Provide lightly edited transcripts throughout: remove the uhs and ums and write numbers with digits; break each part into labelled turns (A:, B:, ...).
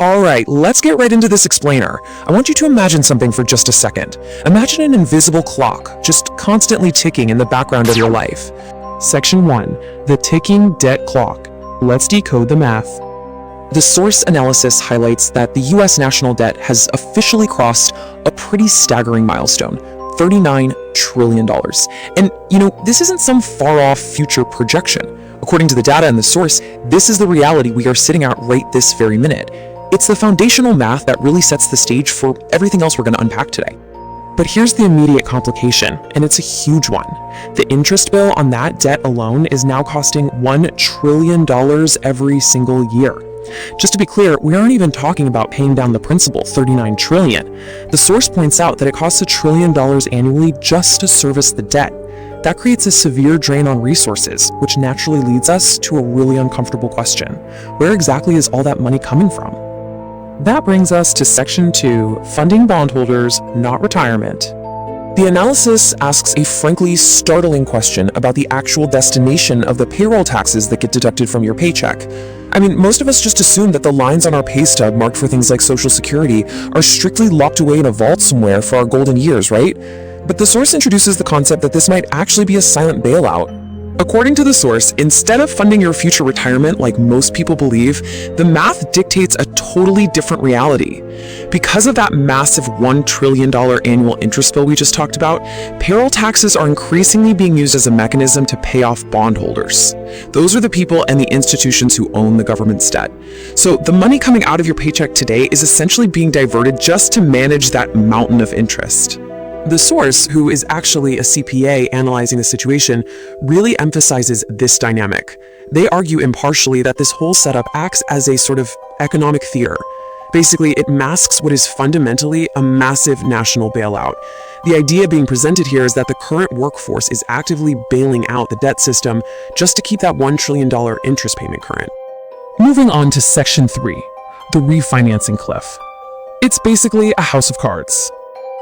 A: Alright, let's get right into this explainer. I want you to imagine something for just a second. Imagine an invisible clock, just constantly ticking in the background of your life. Section 1. The ticking debt clock. Let's decode the math. The source analysis highlights that the US national debt has officially crossed a pretty staggering milestone, $39 trillion. And, this isn't some far-off future projection. According to the data in the source, this is the reality we are sitting at right this very minute. It's the foundational math that really sets the stage for everything else we're going to unpack today. But here's the immediate complication, and it's a huge one. The interest bill on that debt alone is now costing $1 trillion every single year. Just to be clear, we aren't even talking about paying down the principal, $39 trillion. The source points out that it costs $1 trillion annually just to service the debt. That creates a severe drain on resources, which naturally leads us to a really uncomfortable question. Where exactly is all that money coming from? That brings us to Section 2, Funding Bondholders, Not Retirement. The analysis asks a frankly startling question about the actual destination of the payroll taxes that get deducted from your paycheck. Most of us just assume that the lines on our pay stub marked for things like Social Security are strictly locked away in a vault somewhere for our golden years, right? But the source introduces the concept that this might actually be a silent bailout. According to the source, instead of funding your future retirement like most people believe, the math dictates a totally different reality. Because of that massive $1 trillion annual interest bill we just talked about, payroll taxes are increasingly being used as a mechanism to pay off bondholders. Those are the people and the institutions who own the government's debt. So the money coming out of your paycheck today is essentially being diverted just to manage that mountain of interest. The source, who is actually a CPA analyzing the situation, really emphasizes this dynamic. They argue impartially that this whole setup acts as a sort of economic theater. Basically, it masks what is fundamentally a massive national bailout. The idea being presented here is that the current workforce is actively bailing out the debt system just to keep that $1 trillion interest payment current. Moving on to Section 3, the refinancing cliff. It's basically a house of cards.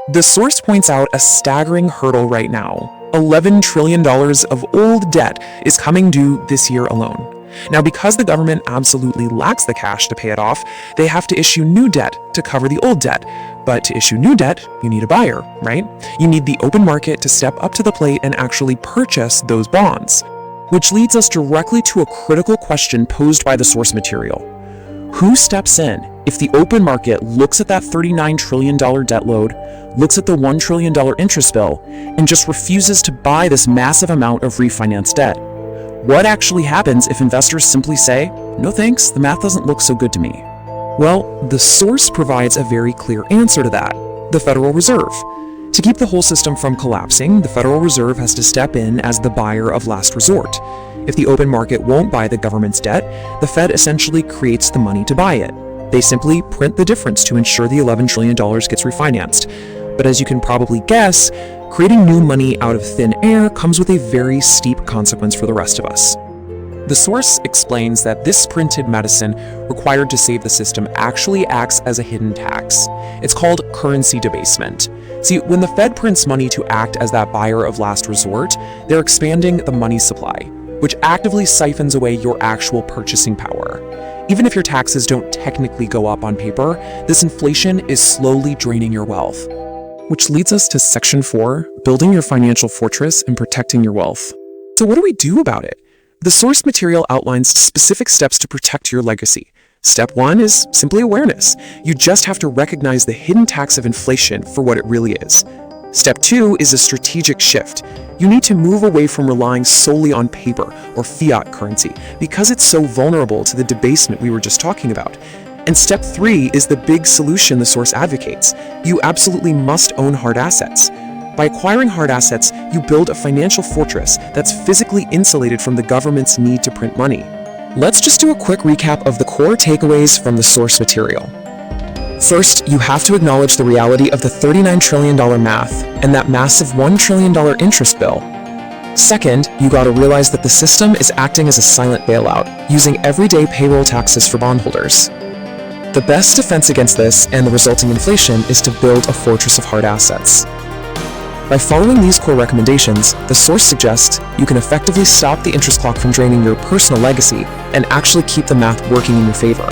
A: The source points out a staggering hurdle right now. $11 trillion of old debt is coming due this year alone. Now, because the government absolutely lacks the cash to pay it off, they have to issue new debt to cover the old debt. But to issue new debt, you need a buyer, right? You need the open market to step up to the plate and actually purchase those bonds. Which leads us directly to a critical question posed by the source material. Who steps in if the open market looks at that $39 trillion debt load, looks at the $1 trillion interest bill, and just refuses to buy this massive amount of refinanced debt? What actually happens if investors simply say, "No thanks, the math doesn't look so good to me"? Well, the source provides a very clear answer to that: the Federal Reserve. To keep the whole system from collapsing, the Federal Reserve has to step in as the buyer of last resort. If the open market won't buy the government's debt, the Fed essentially creates the money to buy it. They simply print the difference to ensure the $11 trillion gets refinanced. But as you can probably guess, creating new money out of thin air comes with a very steep consequence for the rest of us. The source explains that this printed medicine required to save the system actually acts as a hidden tax. It's called currency debasement. See, when the Fed prints money to act as that buyer of last resort, they're expanding the money supply, which actively siphons away your actual purchasing power. Even if your taxes don't technically go up on paper, this inflation is slowly draining your wealth. Which leads us to Section 4, building your financial fortress and protecting your wealth. So what do we do about it? The source material outlines specific steps to protect your legacy. Step 1 is simply awareness. You just have to recognize the hidden tax of inflation for what it really is. Step 2 is a strategic shift. You need to move away from relying solely on paper or fiat currency because it's so vulnerable to the debasement we were just talking about. And step 3 is the big solution the source advocates. You absolutely must own hard assets. By acquiring hard assets, you build a financial fortress that's physically insulated from the government's need to print money. Let's just do a quick recap of the core takeaways from the source material. First, you have to acknowledge the reality of the $39 trillion math and that massive $1 trillion interest bill. Second, you gotta realize that the system is acting as a silent bailout, using everyday payroll taxes for bondholders. The best defense against this and the resulting inflation is to build a fortress of hard assets. By following these core recommendations, the source suggests you can effectively stop the interest clock from draining your personal legacy and actually keep the math working in your favor.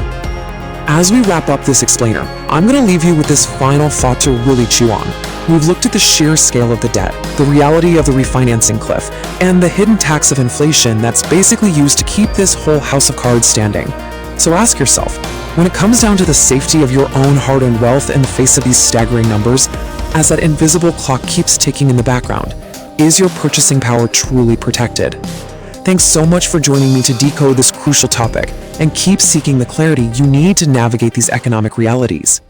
A: As we wrap up this explainer, I'm going to leave you with this final thought to really chew on. We've looked at the sheer scale of the debt, the reality of the refinancing cliff, and the hidden tax of inflation that's basically used to keep this whole house of cards standing. So ask yourself, when it comes down to the safety of your own hard-earned wealth in the face of these staggering numbers, as that invisible clock keeps ticking in the background, is your purchasing power truly protected? Thanks so much for joining me to decode this crucial topic, and keep seeking the clarity you need to navigate these economic realities.